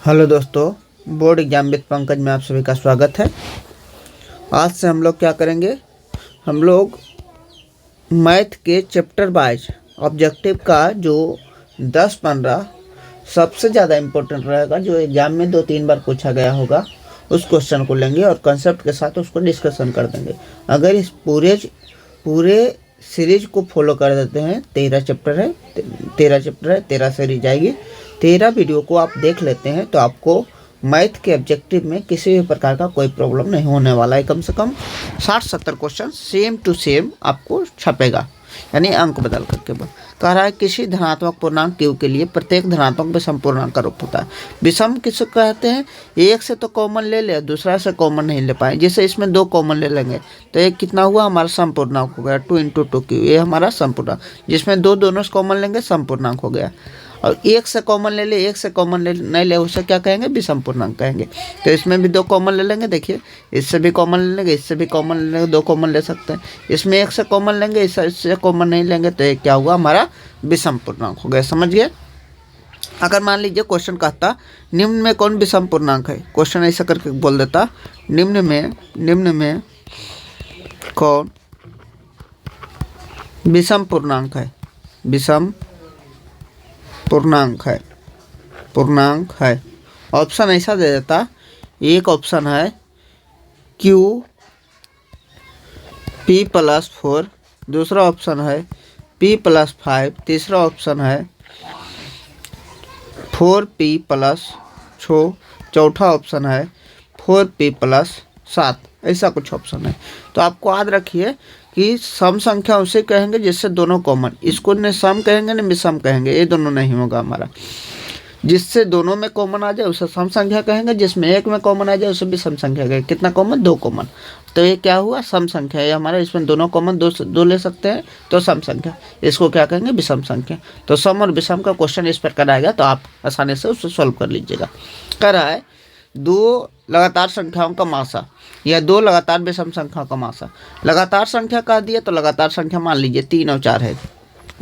Hello दोस्तों, board exam with Pankaj में आप सभी का स्वागत है। आज से हम लोग क्या करेंगे, हम लोग मैथ के चैप्टर वाइज ऑब्जेक्टिव का जो 10-15 सबसे ज़्यादा इम्पोर्टेंट रहेगा, जो एग्ज़ाम में 2-3 बार पूछा गया होगा, उस क्वेश्चन को लेंगे और कंसेप्ट के साथ उसको डिस्कशन कर देंगे। अगर इस पूरे सीरीज को फॉलो कर देते हैं, 13 चैप्टर है, 13 सीरीज आएगी, 13 वीडियो को आप देख लेते हैं तो आपको मैथ के ऑब्जेक्टिव में किसी भी प्रकार का कोई प्रॉब्लम नहीं होने वाला है। कम से कम 60-70 क्वेश्चन सेम टू सेम आपको छपेगा, यानी अंक बदल करके कह रहा है किसी धनात्मक पूर्णांक q के लिए प्रत्येक धनात्मक विषम पूर्णांक का रूप होता है। विषम किसे कहते हैं? एक से तो कॉमन ले ले, दूसरा से कॉमन नहीं ले पाए। जैसे इसमें 2 कॉमन ले लेंगे तो एक कितना हुआ, हमारा समपूर्णांक हो गया 2 × 2q, ये हमारा समपूर्णांक। जिसमें 2 दोनों से कॉमन लेंगे समपूर्णांक हो गया। और एक से कॉमन ले ले, एक से कॉमन ले नहीं ले, उसे क्या कहेंगे? विषम पूर्णांक कहेंगे। तो इसमें भी 2 कॉमन ले लेंगे, देखिए इससे भी कॉमन ले लेंगे, इससे भी कॉमन ले लेंगे, 2 कॉमन ले सकते हैं। इसमें एक से कॉमन लेंगे, इससे कॉमन नहीं लेंगे, तो ये क्या हुआ, हमारा विषम पूर्णांक हो गया। समझ गए? अगर मान लीजिए क्वेश्चन कहता निम्न में कौन विषम पूर्णांक है, क्वेश्चन ऐसा करके बोल देता निम्न में कौन विषम पूर्णांक है, विषम पूर्णांक है। ऑप्शन ऐसा दे देता, एक ऑप्शन है q p+4, दूसरा ऑप्शन है p+5, तीसरा ऑप्शन है 4p+6, चौथा ऑप्शन है 4p+7। ऐसा कुछ ऑप्शन है। तो आपको याद रखिए कि सम संख्या उसे कहेंगे जिससे दोनों कॉमन, इसको न सम कहेंगे न विषम कहेंगे, ये दोनों नहीं होगा हमारा। जिससे दोनों में कॉमन आ जाए उसे सम संख्या कहेंगे, जिसमें एक में कॉमन आ जाए उसे विषम संख्या कहेंगे। कितना कॉमन? 2 कॉमन। तो ये क्या हुआ, सम संख्या है हमारा। इसमें दोनों कॉमन, दो ले सकते हैं तो सम संख्या, इसको क्या कहेंगे? विषम संख्या। तो सम और विषम का क्वेश्चन इस प्रकार आएगा, तो आप आसानी से उसे सॉल्व कर लीजिएगा। कह रहा है 2 लगातार संख्याओं का मासा या 2 लगातार विषम संख्याओं का मासा। लगातार संख्या कह दिया तो लगातार संख्या मान लीजिए 3 और 4 है।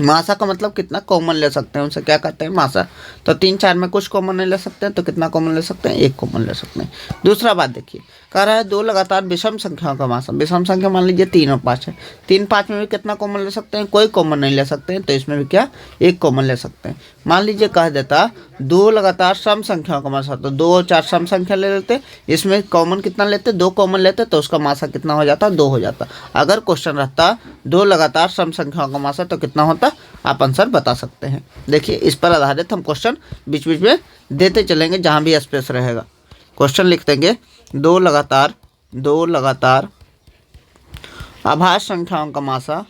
मासा का मतलब कितना कॉमन ले सकते हैं, उसे क्या कहते हैं? मासा। तो 3-4 में कुछ कॉमन नहीं ले सकते हैं, तो कितना कॉमन ले सकते हैं? 1 कॉमन ले सकते हैं। दूसरा बात देखिए, कह रहा है 2 लगातार विषम संख्याओं का मासा। विषम संख्या मान लीजिए 3 और 5 है। 3-5 में भी कितना कॉमन ले सकते हैं? कोई कॉमन नहीं ले सकते हैं, तो इसमें भी क्या, 1 कॉमन ले सकते हैं। मान लीजिए कह देता 2 लगातार सम संख्याओं का मासा, तो 2 और 4 सम संख्या ले लेते, इसमें कॉमन कितना लेते? 2 कॉमन लेते, तो उसका मासा कितना हो जाता? 2 हो जाता। अगर क्वेश्चन रहता 2 लगातार सम संख्याओं का मासा, तो कितना होता? आप आंसर बता सकते हैं। देखिए इस पर आधारित हम क्वेश्चन बीच बीच में देते चलेंगे, जहां भी स्पेस रहेगा क्वेश्चन लिख देंगे। 2 लगातार अभाज्य संख्याओं का मासा,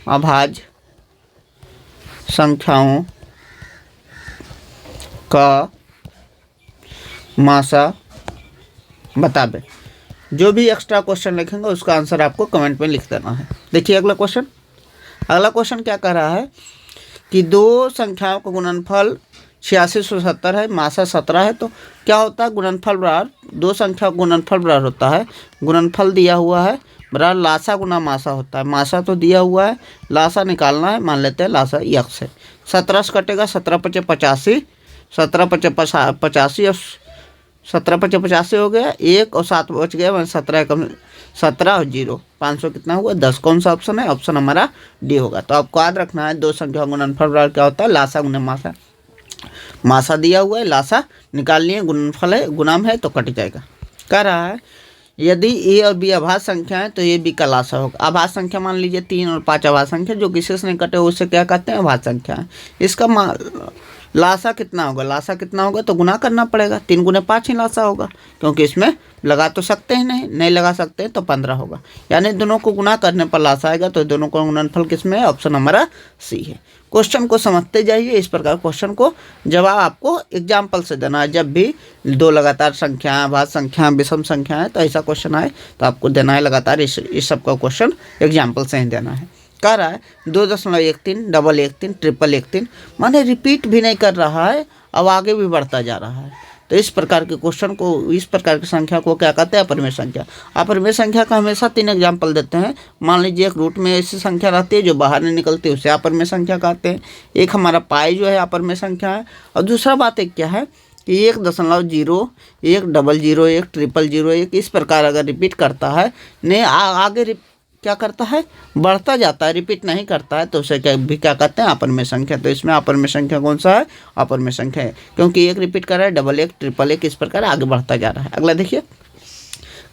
अभाज्य संख्याओं का मासा बतावे। जो भी एक्स्ट्रा क्वेश्चन लिखेंगे उसका आंसर आपको कमेंट में लिख देना है। देखिए अगला क्वेश्चन क्या कह रहा है कि 2 संख्याओं का गुणनफल 8670 है, मासा 17 है। तो क्या होता है? गुणनफल बराबर 2 संख्या गुणनफल बराबर होता है, गुणनफल दिया हुआ है बराबर लासा गुना मासा होता है। मासा तो दिया हुआ है, लासा निकालना है, मान लेते हैं लासा x है। 17 से कटेगा, 17×5 85, 17×5 85 और 17×5 85 हो गया, 1 और 7 बच गया, 17 और 0 500 कितना हुआ? 10। कौन सा ऑप्शन है? ऑप्शन हमारा डी होगा। तो आपको याद रखना है 2 संख्या गुणनफल बराबर क्या होता है? लासा गुना मासा। मासा दिया हुआ है, लासा निकाल लिए, गुणनफल है, गुणाम है तो कट जाएगा। कह रहा है यदि ए और बी अभाज्य संख्या है तो ए बी का लासा होगा। अभाज्य संख्या मान लीजिए 3 और 5 अभाज्य संख्या, जो किसी से नहीं कटे उसे क्या कहते हैं? अभाज्य संख्या है। इसका लासा कितना होगा? लासा कितना होगा? तो गुना करना पड़ेगा, 3 × 5 ही लासा होगा, क्योंकि इसमें लगा तो सकते हैं नहीं लगा सकते हैं, तो 15 होगा। यानी दोनों को गुना करने पर लासा आएगा, तो दोनों का गुणनफल किसमें है? ऑप्शन हमारा सी है। क्वेश्चन को समझते जाइए। इस प्रकार क्वेश्चन को जवाब आपको एग्जाम्पल से देना है। जब भी 2 लगातार संख्या, अभाज्य संख्या, विषम संख्या है, तो ऐसा क्वेश्चन आए तो आपको देना है लगातार इस सब का क्वेश्चन एग्जाम्पल से ही देना है। कह रहा है 2.13, डबल 13, ट्रिपल 13, माने रिपीट भी नहीं कर रहा है, अब आगे भी बढ़ता जा रहा है। तो इस प्रकार के क्वेश्चन को, इस प्रकार की संख्या को क्या कहते हैं? अपरिमेय संख्या। अपरिमेय संख्या का हमेशा 3 एग्जाम्पल देते हैं। मान लीजिए एक रूट में ऐसी संख्या रहती है जो बाहर नहीं निकलती, उसे अपरिमेय संख्या कहते हैं। एक हमारा पाई जो है अपरिमेय संख्या है। और दूसरा बात एक क्या है कि 1.0, 100, 10001, इस प्रकार अगर रिपीट करता है नहीं आगे क्या करता है, बढ़ता जाता है, रिपीट नहीं करता है, तो उसे क्या कहते हैं, अपरमेय संख्या। तो इसमें अपरमेय संख्या कौन सा है, अपरमेय संख्या है, क्योंकि एक रिपीट कर रहा है, 111, 111, इस प्रकार आगे बढ़ता जा रहा है। अगला देखिए,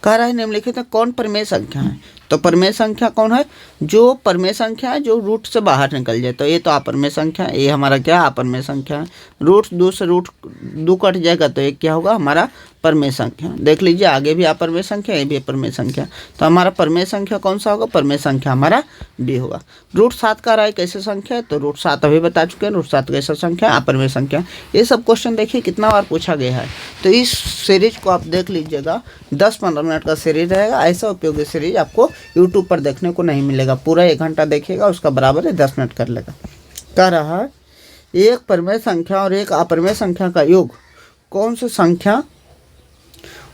कह रहा है निम्नलिखित में कौन परमेय संख्या है। तो परमेय संख्या कौन है, जो परमेय संख्या है जो रूट से बाहर निकल जाए। तो ये तो अपरमेय संख्या है, ये हमारा क्या अपरमेय संख्या है। रूट 2 से रूट 2 कट जाएगा तो ये क्या होगा, हमारा परमेय संख्या। देख लीजिए आगे भी अपरमेय संख्या, ये भी अपरमेय संख्या। तो हमारा परमेय संख्या कौन सा होगा, परमेय संख्या हमारा बी होगा। रूट 7 का राय कैसे संख्या है, तो रूट 7 अभी बता चुके हैं, रूट 7 कैसे संख्या, अपरमेय संख्या। ये सब क्वेश्चन देखिए कितना बार पूछा गया है। तो इस सीरीज को आप देख लीजिएगा, 10-15 मिनट का सीरीज रहेगा। ऐसा उपयोगी सीरीज आपको यूट्यूब पर देखने को नहीं मिलेगा। पूरा 1 घंटा देखिएगा, उसका बराबर है 10 मिनट कर लेगा। कह रहा है एक परमेय संख्या और एक अपरमेय संख्या का योग कौन सी संख्या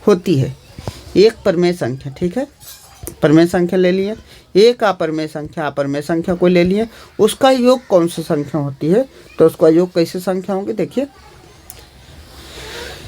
होती है। एक परमेय संख्या, ठीक है, परमेय संख्या ले लिए, एक अपरमेय संख्या को ले लिए, उसका योग कौन सी संख्या होती है। तो उसका योग कैसे संख्या होंगी, देखिए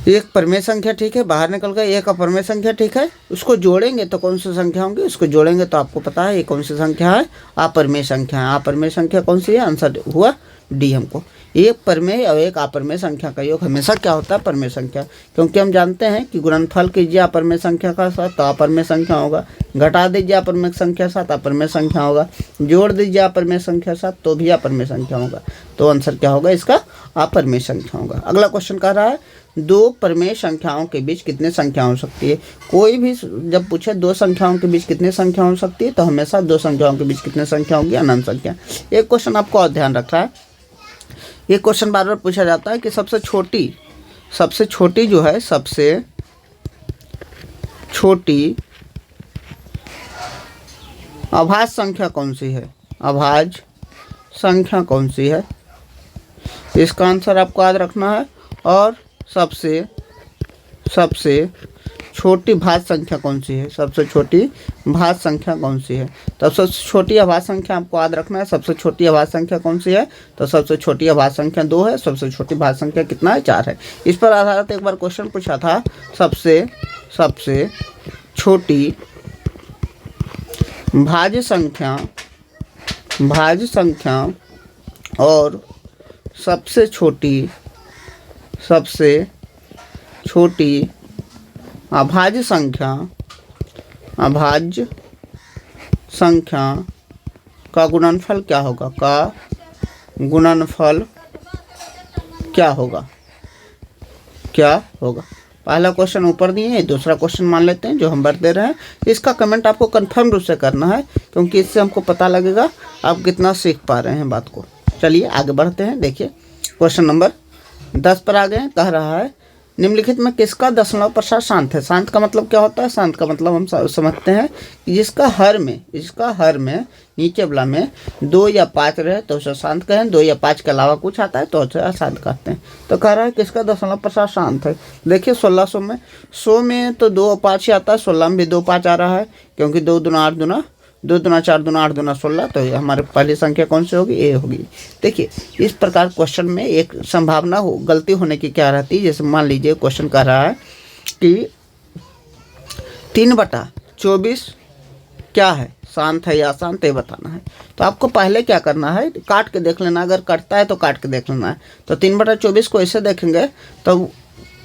एक परमेय संख्या, ठीक है, बाहर निकल गया, एक अपरमेय संख्या, ठीक है, उसको जोड़ेंगे तो कौन सी संख्या होंगी, उसको जोड़ेंगे तो आपको पता है ये कौन सी संख्या है, अपरमेय संख्या है। अपरमेय संख्या कौन सी है, आंसर हुआ डी हमको। एक परमेय और एक अपरमेय संख्या का योग हमेशा क्या होता है, परमेय संख्या, क्योंकि हम जानते हैं कि गुणनफल कीजिए अपरमेय संख्या का साथ तो अपरमेय संख्या होगा, घटा दीजिए अपरमेय संख्या साथ अपरमेय संख्या होगा, जोड़ दीजिए अपरमेय संख्या साथ तो भी अपरमेय संख्या होगा। तो आंसर क्या होगा इसका, अपरमेय संख्या होगा। अगला क्वेश्चन कह रहा है दो परमेय संख्याओं के बीच कितने संख्या हो सकती है। कोई भी जब पूछे दो संख्याओं के बीच कितने संख्या हो सकती है तो हमेशा दो संख्याओं के बीच कितने संख्या होगी, अनंत संख्या। एक क्वेश्चन आपको और ध्यान रखना है, ये क्वेश्चन बार बार पूछा जाता है कि सबसे छोटी जो है, सबसे छोटी अभाज्य संख्या कौन सी है, अभाज्य संख्या कौन सी है, इसका आंसर आपको याद रखना है। और सबसे छोटी भाज्य संख्या कौन सी है, सबसे छोटी भाज्य संख्या कौन सी है। तो सबसे छोटी अभाज्य संख्या आपको याद रखना है, सबसे छोटी अभाज्य संख्या कौन सी है, तो सबसे छोटी अभाज्य संख्या 2 है, सबसे छोटी भाज्य संख्या कितना है, 4 है। इस पर आधारित एक बार क्वेश्चन पूछा था, सबसे छोटी भाज्य संख्या और सबसे छोटी अभाज्य संख्या का गुणनफल क्या होगा, क्या होगा। पहला क्वेश्चन ऊपर दिए हैं, दूसरा क्वेश्चन मान लेते हैं जो हम भर दे रहे हैं। इसका कमेंट आपको कंफर्म रूप से करना है, क्योंकि इससे हमको पता लगेगा आप कितना सीख पा रहे हैं बात को। चलिए आगे बढ़ते हैं। देखिए क्वेश्चन नंबर 10 पर आ गए। कह रहा है निम्नलिखित में किसका दशमलव प्रसार शांत है। शांत का मतलब क्या होता है, शांत का मतलब हम समझते हैं कि जिसका हर में नीचे वाला में 2 या 5 रहे तो उसे शांत कहें, 2 या 5 के अलावा कुछ आता है तो उसे अशांत कहते हैं। तो कह रहा है किसका दशमलव प्रसार शांत है। देखिए 1600 में 100 में तो 2 और 5 ही आता है, 16 में भी 2 5 आ रहा है, क्योंकि 2 दूना 8 दूना 2 दूना 4 दूना 8 दूना 16, तो हमारे पहली संख्या कौन सी होगी, ए होगी। देखिए इस प्रकार क्वेश्चन में एक संभावना गलती होने की क्या रहती है। जैसे मान लीजिए क्वेश्चन कह रहा है कि 3/24 क्या है, शांत है या अशांत, ये बताना है। तो आपको पहले क्या करना है, काट के देख लेना, अगर कटता है तो काट के देख लेना है। तो 3/24 को ऐसे देखेंगे तो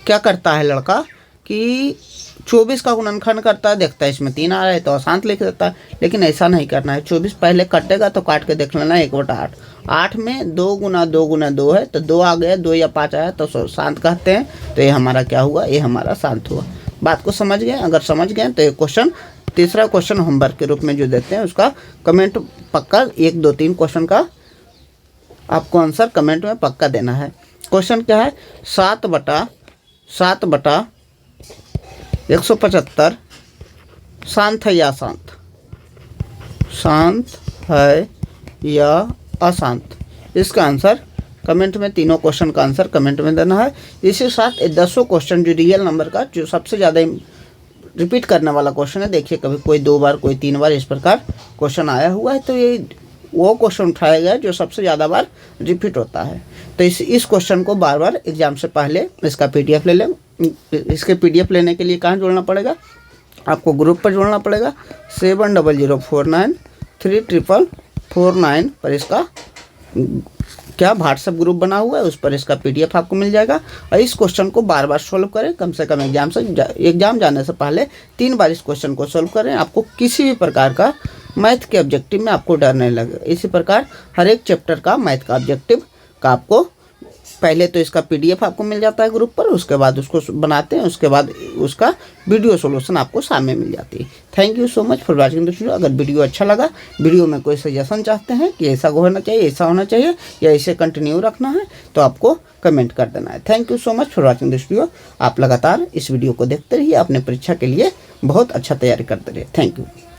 क्या करता है लड़का कि 24 का गुणनखंड करता है, देखता है इसमें 3 आ रहा है तो अशांत लिख देता है, लेकिन ऐसा नहीं करना है। 24 पहले कटेगा तो काट के देख लेना 1/8। 8 में 2 गुना 2 है तो 2 आ गया, 2 या 5 आया तो शांत कहते हैं। तो ये हमारा क्या हुआ, ये हमारा शांत हुआ। बात को समझ गए, अगर समझ गए तो ये क्वेश्चन, तीसरा क्वेश्चन होमवर्क के रूप में जो देते हैं उसका कमेंट पक्का 1 2 3 क्वेश्चन का आपको आंसर कमेंट में पक्का देना है। क्वेश्चन क्या है, 7/175 शांत है या अशांत, शांत है या अशांत, इसका आंसर कमेंट में, तीनों क्वेश्चन का आंसर कमेंट में देना है। इसी साथ 10 क्वेश्चन जो रियल नंबर का जो सबसे ज़्यादा रिपीट करने वाला क्वेश्चन है, देखिए कभी कोई 2 बार कोई 3 बार इस प्रकार क्वेश्चन आया हुआ है, तो ये वो क्वेश्चन उठाया गया जो सबसे ज़्यादा बार रिपीट होता है। तो इस क्वेश्चन को बार बार एग्जाम से पहले इसका PDF ले लें। इसके PDF लेने के लिए कहाँ जुड़ना पड़ेगा, आपको ग्रुप पर जुड़ना पड़ेगा। 7004934449 पर इसका क्या व्हाट्सएप ग्रुप बना हुआ है, उस पर इसका PDF आपको मिल जाएगा। और इस क्वेश्चन को बार बार सोल्व करें, कम से कम एग्जाम जाने से पहले 3 बार इस क्वेश्चन को सोल्व करें। आपको किसी भी प्रकार का मैथ के ऑब्जेक्टिव में आपको डर नहीं लगेगा। इसी प्रकार हर एक चैप्टर का मैथ का ऑब्जेक्टिव का आपको पहले तो इसका PDF आपको मिल जाता है ग्रुप पर, उसके बाद उसको बनाते हैं, उसके बाद उसका वीडियो सॉल्यूशन आपको सामने मिल जाती है। Thank you so much for watching this video. अगर वीडियो अच्छा लगा, वीडियो में कोई सजेशन चाहते हैं कि ऐसा होना चाहिए, ऐसा होना चाहिए या इसे कंटिन्यू रखना है, तो आपको कमेंट कर देना है। Thank you so much for watching this video. आप लगातार इस वीडियो को देखते रहिए, अपने परीक्षा के लिए बहुत अच्छा तैयारी करते रहिए। Thank you.